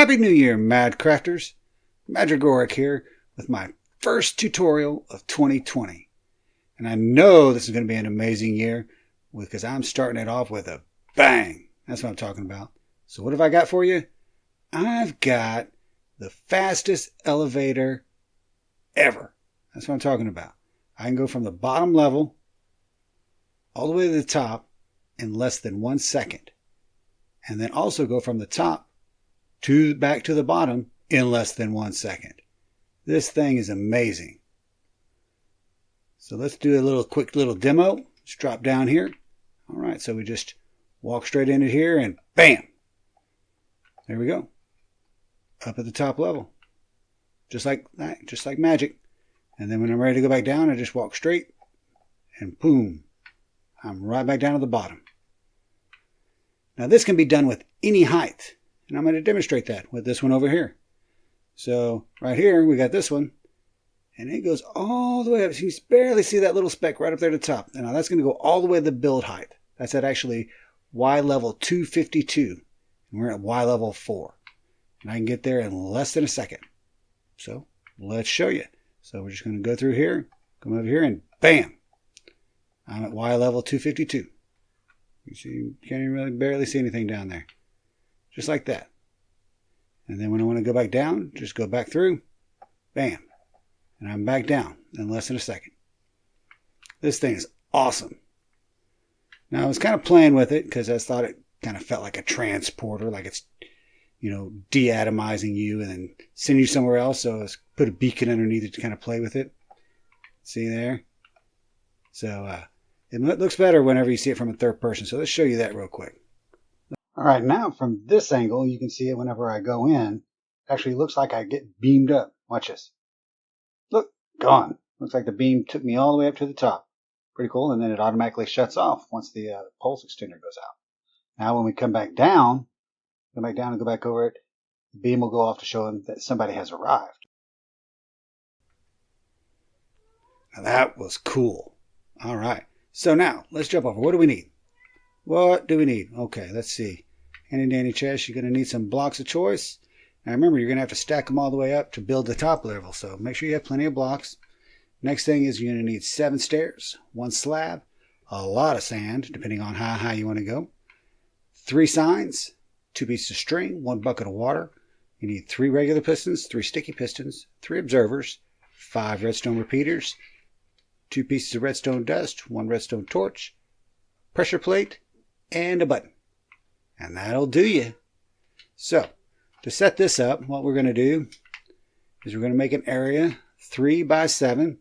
Happy New Year, Mad Crafters! Madragoric here with my first tutorial of 2020. And I know this is going to be an amazing year because I'm starting it off with a bang. That's what I'm talking about. So what have I got for you? I've got the fastest elevator ever. That's what I'm talking about. I can go from the bottom level all the way to the top in less than 1 second. And then also go from the top back to the bottom in less than 1 second. This thing is amazing. So let's do a quick little demo. Let's drop down here. All right, so we just walk straight into here and bam! There we go. Up at the top level. Just like that, just like magic. And then when I'm ready to go back down, I just walk straight and boom, I'm right back down to the bottom. Now this can be done with any height. And I'm going to demonstrate that with this one over here. So right here, we got this one. And it goes all the way up. So you can barely see that little speck right up there at the top. And now that's going to go all the way to the build height. That's at actually Y level 252. And we're at Y level 4. And I can get there in less than a second. So let's show you. So we're just going to go through here, come over here, and bam! I'm at Y level 252. You see, you can't even really barely see anything down there. Just like that. And then when I want to go back down, just go back through. Bam. And I'm back down in less than a second. This thing is awesome. Now I was kind of playing with it because I thought it kind of felt like a transporter, like it's, deatomizing you and then send you somewhere else. So I put a beacon underneath it to kind of play with it. See there? So it looks better whenever you see it from a third person. So let's show you that real quick. All right, now from this angle, you can see it whenever I go in. It actually looks like I get beamed up. Watch this. Look, gone. Looks like the beam took me all the way up to the top. Pretty cool. And then it automatically shuts off once the pulse extender goes out. Now when we come back down and go back over it, the beam will go off to show them that somebody has arrived. Now that was cool. All right. So now let's jump over. What do we need? What do we need? Okay, let's see. Handy dandy chest, you're going to need some blocks of choice. Now remember, you're going to have to stack them all the way up to build the top level. So make sure you have plenty of blocks. Next thing is you're going to need 7 stairs, 1 slab, a lot of sand, depending on how high you want to go, 3 signs, 2 pieces of string, 1 bucket of water. You need 3 regular pistons, 3 sticky pistons, 3 observers, 5 redstone repeaters, 2 pieces of redstone dust, 1 redstone torch, pressure plate, and a button. And that'll do you. So, to set this up, what we're going to do is we're going to make an area 3 by 7.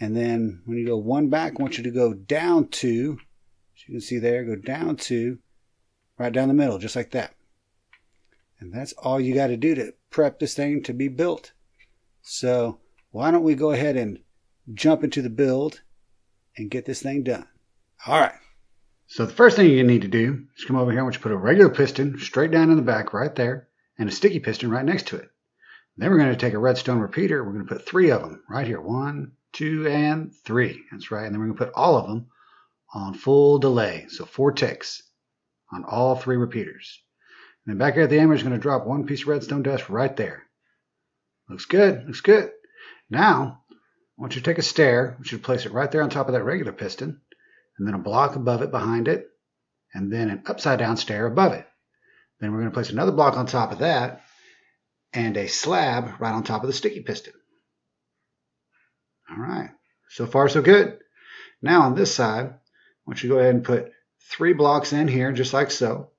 And then when you go 1 back, I want you to go down 2. As you can see there, go down 2, right down the middle, just like that. And that's all you got to do to prep this thing to be built. So, why don't we go ahead and jump into the build and get this thing done. All right. So the first thing you need to do is come over here. I want you to put a regular piston straight down in the back right there and a sticky piston right next to it. Then we're going to take a redstone repeater. We're going to put 3 of them right here. 1, 2, and 3. That's right. And then we're going to put all of them on full delay. So 4 ticks on all 3 repeaters. And then back here at the end, we're just going to drop 1 piece of redstone dust right there. Looks good. Looks good. Now, I want you to take a stair. I want you to place it right there on top of that regular piston. And then a block above it behind it, and then an upside down stair above it. Then we're going to place another block on top of that, and a slab right on top of the sticky piston. All right, so far so good. Now on this side, I want you to go ahead and put 3 blocks in here, just like so.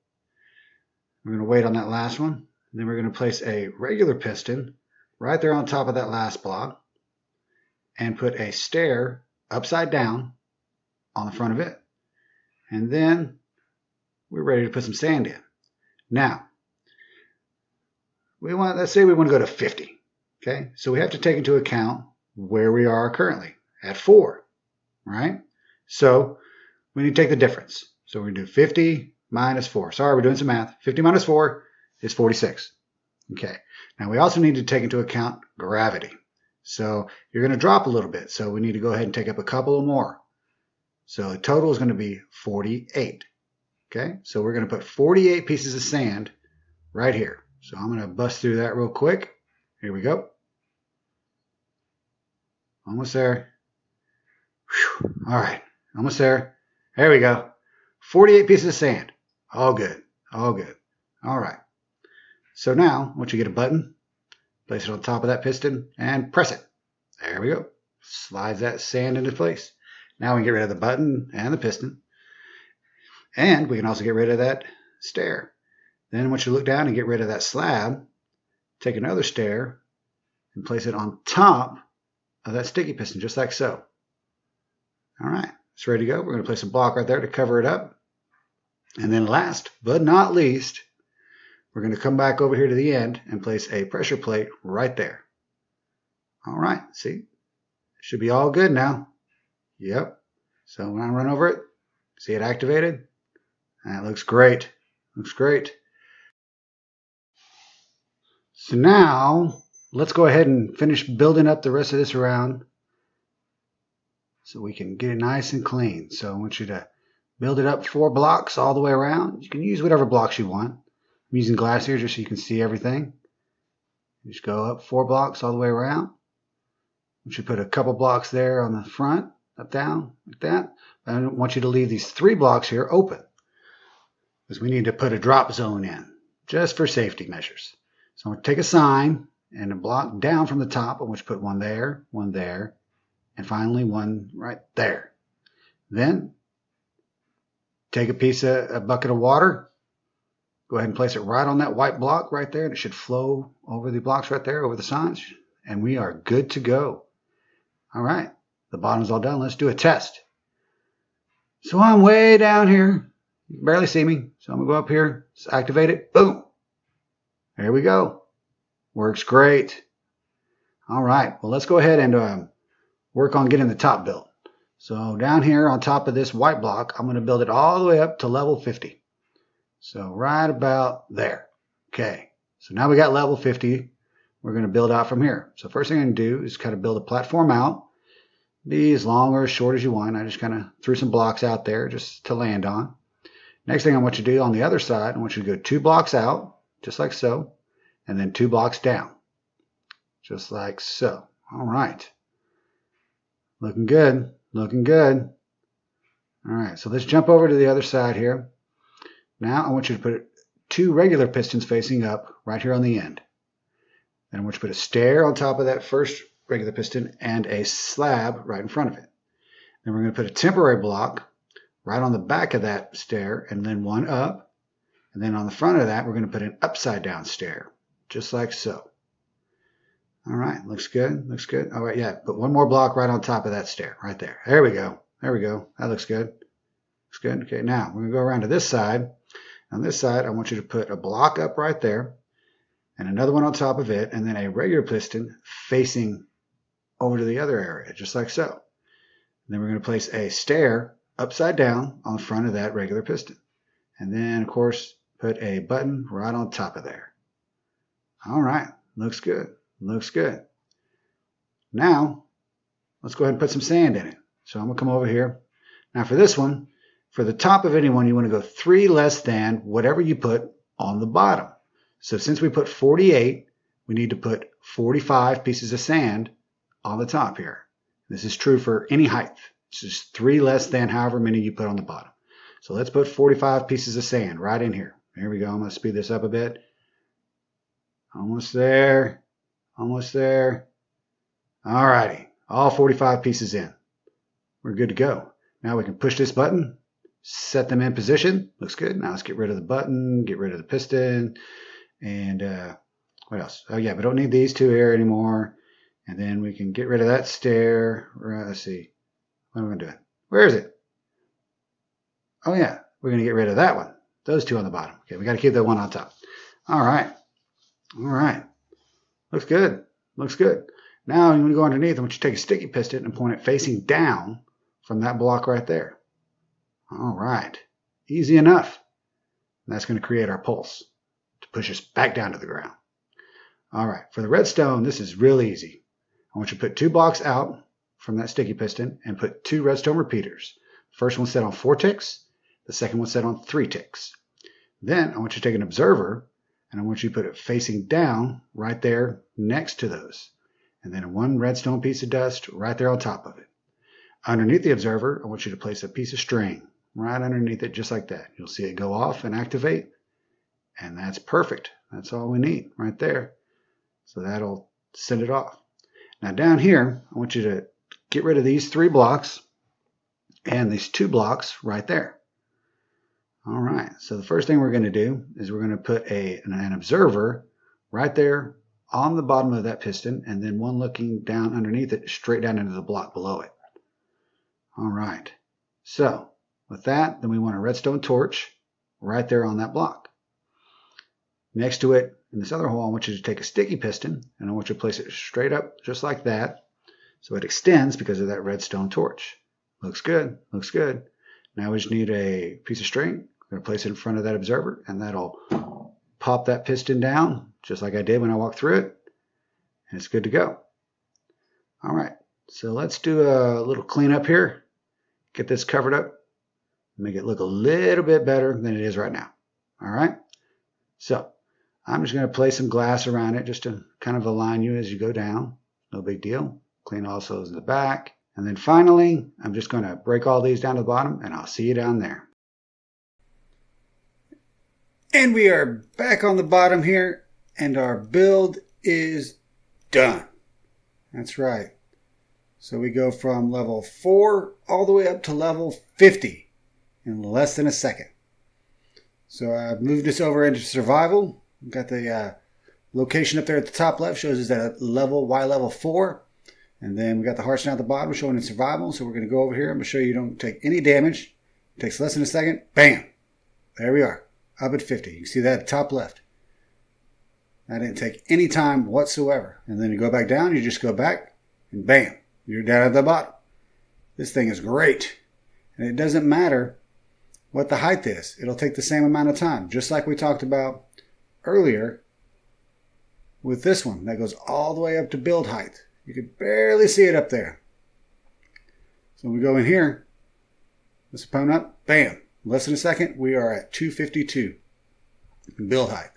We're going to wait on that last one. And then we're going to place a regular piston right there on top of that last block, and put a stair upside down on the front of it. And then we're ready to put some sand in. Now, let's say we want to go to 50. Okay, so we have to take into account where we are currently at 4, right? So we need to take the difference. So we're going to do 50 minus 4. Sorry, we're doing some math. 50 minus 4 is 46. Okay, now we also need to take into account gravity. So you're going to drop a little bit. So we need to go ahead and take up a couple more. So the total is going to be 48. Okay, so we're going to put 48 pieces of sand right here. So I'm going to bust through that real quick. Here we go. Almost there. Whew. All right, almost there. There we go. 48 pieces of sand. All good. All good. All right. So now, once you get a button, place it on top of that piston and press it. There we go. Slides that sand into place. Now we can get rid of the button and the piston. And we can also get rid of that stair. Then once you look down and get rid of that slab, take another stair and place it on top of that sticky piston, just like so. All right, it's ready to go. We're going to place a block right there to cover it up. And then last but not least, we're going to come back over here to the end and place a pressure plate right there. All right, see? It should be all good now. Yep. So when I run over it, see it activated? That looks great. Looks great. So now, let's go ahead and finish building up the rest of this around so we can get it nice and clean. So I want you to build it up 4 blocks all the way around. You can use whatever blocks you want. I'm using glass here just so you can see everything. Just go up 4 blocks all the way around. We should put a couple blocks there on the front, up, down, like that. I want you to leave these 3 blocks here open because we need to put a drop zone in just for safety measures. So I'm going to take a sign and a block down from the top. I want you to put one there, and finally one right there. Then take a bucket of water. Go ahead and place it right on that white block right there, and it should flow over the blocks right there, over the signs, and we are good to go. All right, the bottom's all done. Let's do a test. So I'm way down here. You can barely see me, so I'm going to go up here, just activate it. Boom. There we go. Works great. All right, well, let's go ahead and work on getting the top built. So down here on top of this white block, I'm going to build it all the way up to level 50. So right about there. Okay, so now we got level 50. We're going to build out from here. So first thing I'm going to do is kind of build a platform out. Be as long or as short as you want. I just kind of threw some blocks out there just to land on. Next thing I want you to do on the other side, I want you to go 2 blocks out, just like so, and then 2 blocks down, just like so. All right. Looking good. Looking good. All right, so let's jump over to the other side here. Now I want you to put 2 regular pistons facing up right here on the end. Then I want you to put a stair on top of that first regular piston and a slab right in front of it. Then we're going to put a temporary block right on the back of that stair and then one up. And then on the front of that, we're going to put an upside down stair, just like so. All right, looks good, looks good. All right, yeah, put 1 more block right on top of that stair, right there. There we go, there we go. That looks good. Looks good. Okay, now we're going to go around to this side. On this side, I want you to put a block up right there and another one on top of it, and then a regular piston facing over to the other area, just like so. And then we're going to place a stair upside down on the front of that regular piston. And then, of course, put a button right on top of there. All right, looks good. Looks good. Now, let's go ahead and put some sand in it. So I'm going to come over here. Now for this one, for the top of anyone, you want to go 3 less than whatever you put on the bottom. So since we put 48, we need to put 45 pieces of sand on the top here. This is true for any height. It's just 3 less than however many you put on the bottom. So let's put 45 pieces of sand right in here. Here we go. I'm going to speed this up a bit. Almost there. Almost there. All righty. All 45 pieces in. We're good to go. Now we can push this button, set them in position. Looks good. Now let's get rid of the button, get rid of the piston, and what else? Oh yeah, we don't need these 2 here anymore. And then we can get rid of that stair. Let's see. What am I doing? Where is it? Oh yeah, we're going to get rid of that one. Those 2 on the bottom. Okay, we got to keep that one on top. All right. All right. Looks good. Looks good. Now you want to go underneath. I want you to take a sticky piston and point it facing down from that block right there. All right. Easy enough. And that's going to create our pulse to push us back down to the ground. All right. For the redstone, this is real easy. I want you to put 2 blocks out from that sticky piston and put 2 redstone repeaters. The first one set on 4 ticks. The second one set on 3 ticks. Then I want you to take an observer and I want you to put it facing down right there next to those. And then one redstone piece of dust right there on top of it. Underneath the observer, I want you to place a piece of string right underneath it, just like that. You'll see it go off and activate, and that's perfect. That's all we need right there. So that'll send it off. Now down here, I want you to get rid of these 3 blocks and these 2 blocks right there. All right, so the first thing we're going to do is we're going to put an observer right there on the bottom of that piston, and then one looking down underneath it, straight down into the block below it. All right, so with that, then we want a redstone torch right there on that block. Next to it, in this other hole, I want you to take a sticky piston, and I want you to place it straight up just like that, so it extends because of that redstone torch. Looks good, looks good. Now we just need a piece of string. I'm going to place it in front of that observer, and that'll pop that piston down, just like I did when I walked through it, and it's good to go. All right, so let's do a little cleanup here. Get this covered up, make it look a little bit better than it is right now. All right, so I'm just going to place some glass around it just to kind of align you as you go down. No big deal. Clean all those in the back. And then finally, I'm just going to break all these down to the bottom, and I'll see you down there. And we are back on the bottom here, and our build is done. That's right. So we go from level 4 all the way up to level 50 in less than a second. So I've moved this over into survival. We've got the location up there at the top left shows us at level level 4. And then we got the hearts down at the bottom showing in survival. So we're going to go over here. I'm going to show you don't take any damage. It takes less than a second. Bam. There we are. Up at 50. You can see that at the top left. That didn't take any time whatsoever. And then you go back down. You just go back. And bam. You're down at the bottom. This thing is great. And it doesn't matter what the height is. It'll take the same amount of time. Just like we talked about earlier with this one. That goes all the way up to build height. You can barely see it up there. So we go in here. Let's pump up. Bam. Less than a second, we are at 252 build height.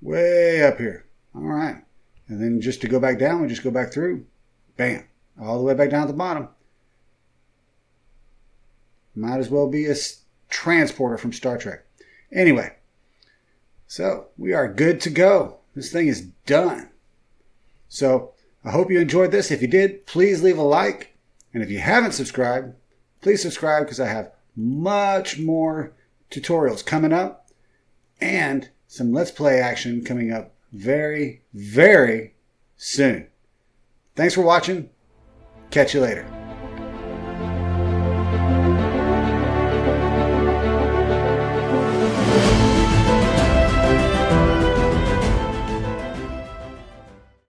Way up here. All right. And then just to go back down, we just go back through. Bam. All the way back down at the bottom. Might as well be a transporter from Star Trek. Anyway. So we are good to go. This thing is done. So I hope you enjoyed this. If you did, please leave a like. And if you haven't subscribed, please subscribe because I have much more tutorials coming up and some Let's Play action coming up very, very soon. Thanks for watching. Catch you later.